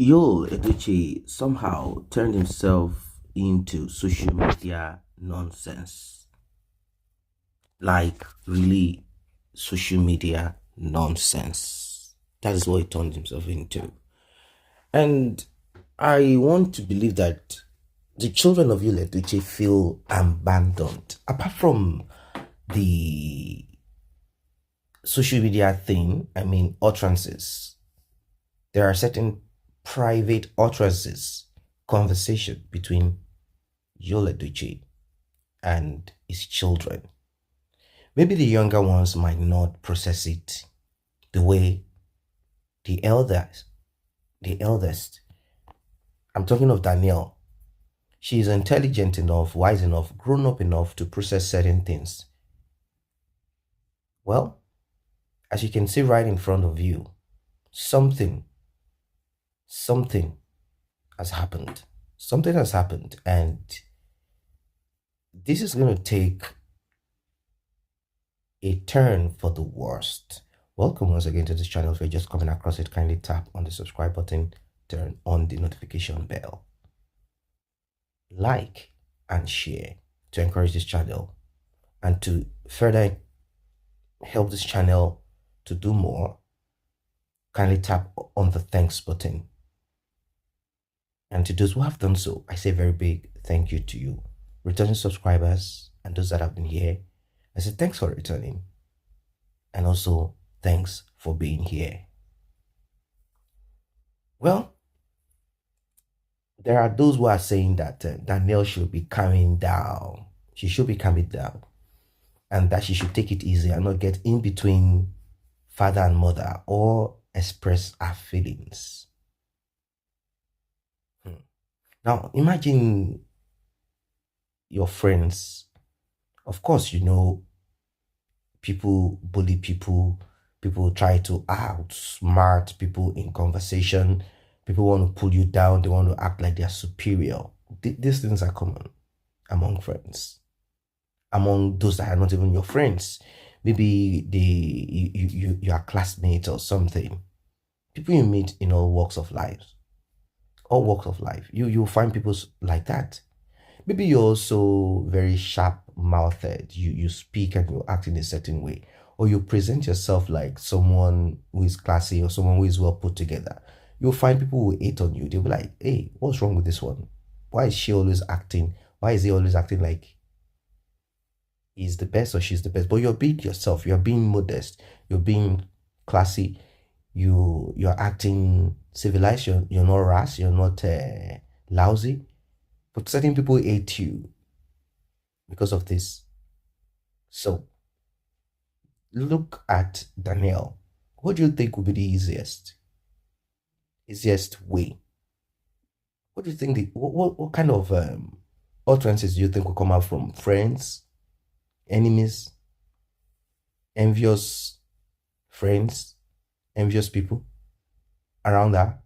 Yul Edochie somehow turned himself into social media nonsense. Like, really, social media nonsense. That is what he turned himself into. And I want to believe that the children of Yul Edochie feel abandoned. Apart from the social media thing, I mean, utterances, there are certain private utterances, conversation between Yul Edochie and his children. Maybe the younger ones might not process it the way the eldest, I'm talking of Danielle. She is intelligent enough, wise enough, grown up enough to process certain things. Well, as you can see right in front of you, something, something has happened. Something has happened, and this is going to take a turn for the worst. Welcome once again to this channel. If you're just coming across it, kindly tap on the subscribe button, turn on the notification bell, like and share to encourage this channel and to further help this channel to do more. Kindly tap on the thanks button. And to those who have done so, I say a very big thank you to you. Returning subscribers and those that have been here, I say thanks for returning. And also, thanks for being here. Well, there are those who are saying that Danielle should be calming down. She should be calming down. And that she should take it easy and not get in between father and mother or express her feelings. Now, imagine your friends. Of course, you know, people bully people. People try to outsmart people in conversation. People want to pull you down. They want to act like they're superior. These things are common among friends. Among those that are not even your friends. Maybe you are classmates or something. People you meet in all walks of life. All walks of life. You'll find people like that. Maybe you're also very sharp-mouthed. You speak and you act in a certain way. Or you present yourself like someone who is classy or someone who is well put together. You'll find people who hate on you. They'll be like, hey, what's wrong with this one? Why is she always acting? Why is he always acting like he's the best or she's the best? But you're being yourself. You're being modest. You're being classy. You're acting civilized. You're not rash. You're not lousy. But certain people hate you because of this. So, look at Danielle. What do you think would be the easiest way? What do you think? What kind of utterances do you think will come out from friends, enemies, envious friends, envious people around her?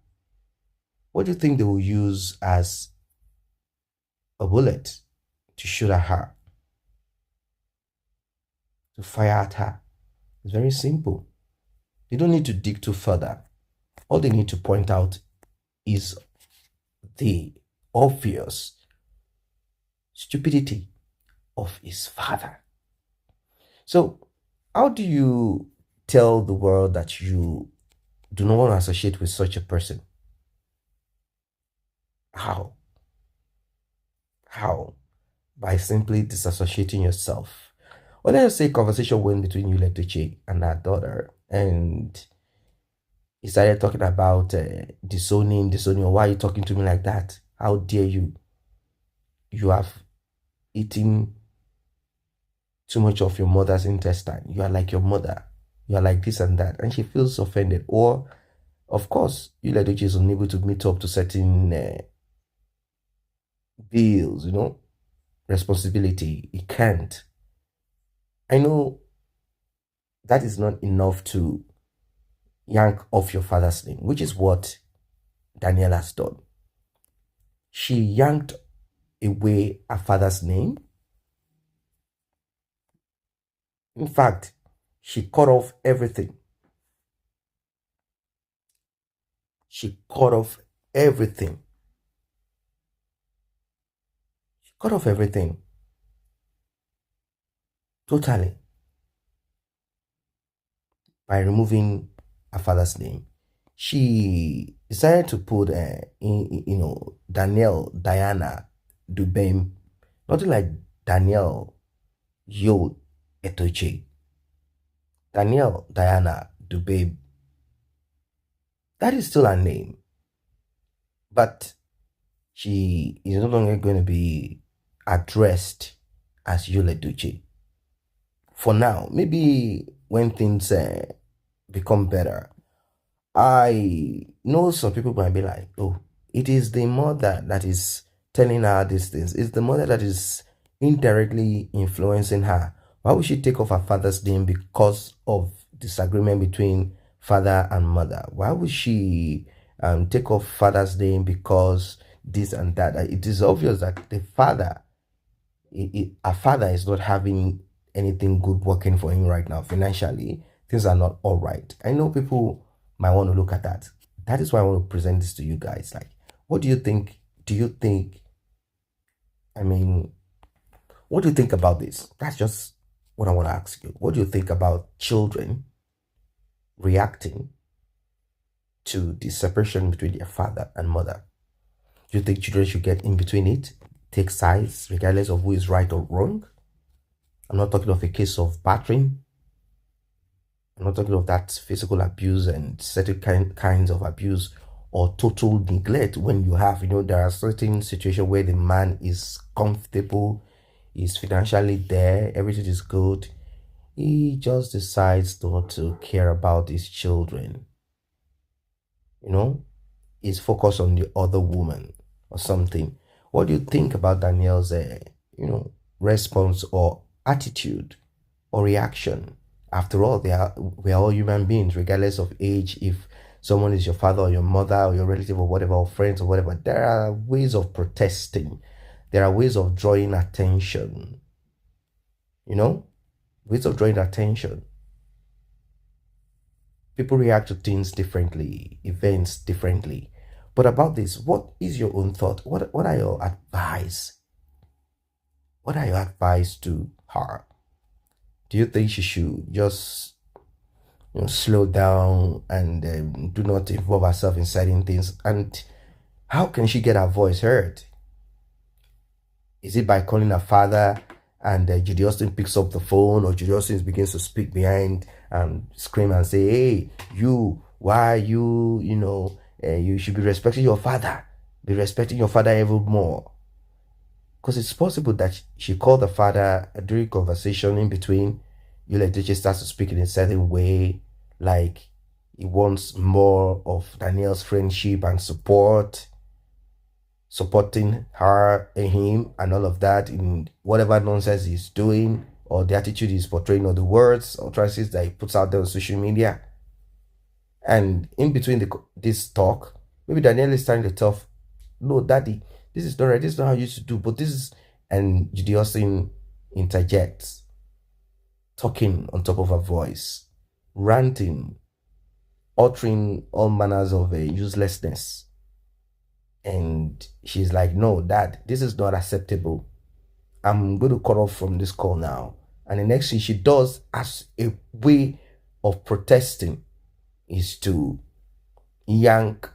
What do you think they will use as a bullet to shoot at her, to fire at her? It's very simple. They don't need to dig too further. All they need to point out is the obvious stupidity of his father. So, how do you tell the world that you do not want to associate with such a person? How? How? By simply disassociating yourself. Well, let's say conversation went between Yul Uchi and her daughter, and he started talking about disowning. Why are you talking to me like that? How dare you? You have eaten too much of your mother's intestine. You are like your mother. You are like this and that. And she feels offended. Or, of course, Yul Uchi is unable to meet up to certain bills, responsibility. He can't. I know that is not enough to yank off your father's name, which is what Danielle has done. She yanked away her father's name. In fact, she cut off everything. She cut off everything. She cut off everything totally by removing her father's name. She decided to put, Danielle Diana Dubem, nothing like Danielle Yul Edochie. Danielle Diana Dubem, that is still her name, but she is no longer going to be addressed as Yul Edochie. For now, maybe when things become better, I know some people might be like, oh, it is the mother that is telling her these things. It's the mother that is indirectly influencing her. Why would she take off her father's name because of disagreement between father and mother? Why would she take off father's name because this and that? It is obvious that the father, our father is not having anything good working for him right now financially. Things are not all right. I know people might want to look at that. That is why I want to present this to you guys. Like, what do you think? Do you think, I mean, what do you think about this? That's just what I want to ask you. What do you think about children reacting to the separation between their father and mother? Do you think children should get in between it, take sides, regardless of who is right or wrong? I'm not talking of a case of battering. I'm not talking of that physical abuse and certain kinds of abuse or total neglect. When you have, there are certain situations where the man is comfortable, is financially there, everything is good. He just decides not to care about his children. He's focused on the other woman or something. What do you think about Danielle's, response or attitude or reaction? After all, we are all human beings, regardless of age. If someone is your father or your mother or your relative or whatever, or friends or whatever, there are ways of protesting. There are ways of drawing attention. Ways of drawing attention. People react to things differently, events differently. But about this, what is your own thought? What are your advice? What are your advice to her? Do you think she should just slow down and do not involve herself in certain things? And how can she get her voice heard? Is it by calling her father and Judy Austin picks up the phone, or Judy Austin begins to speak behind and scream and say, hey, why you, you should be respecting your father. Be respecting your father even more. Because it's possible that she called the father during conversation in between. Yul Uchi starts to speak in a certain way, like he wants more of Danielle's friendship and supporting her and him and all of that in whatever nonsense he's doing, or the attitude he's portraying, or the words or utterances that he puts out there on social media. And in between this talk, maybe Danielle is starting to tell, no, daddy, this is not right, this is not how you used to do, but this is, and Judy Austin interjects, talking on top of her voice, ranting, uttering all manners of uselessness. And she's like, no, dad, this is not acceptable. I'm going to cut off from this call now. And the next thing she does as a way of protesting is to yank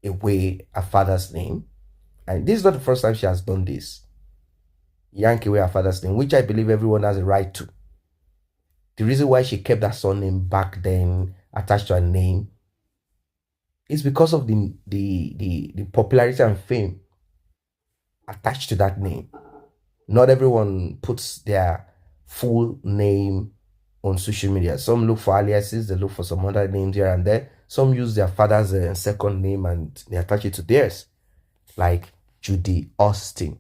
away her father's name. And this is not the first time she has done this. Yank away her father's name, which I believe everyone has a right to. The reason why she kept that surname back then attached to her name is because of the popularity and fame attached to that name. Not everyone puts their full name on social media. Some look for aliases, they look for some other names here and there. Some use their father's second name and they attach it to theirs, like Judy Austin.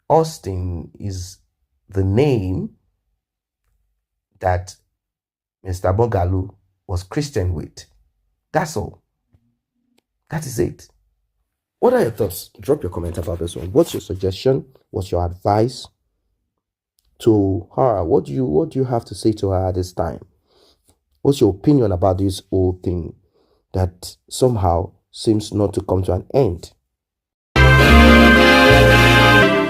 Austin is the name that Mr. Bogalu was Christian with. That's all. That is it. What are your thoughts? Drop your comment about this one. What's your suggestion? What's your advice to her? What do you have to say to her at this time? What's your opinion about this whole thing? That somehow seems not to come to an end.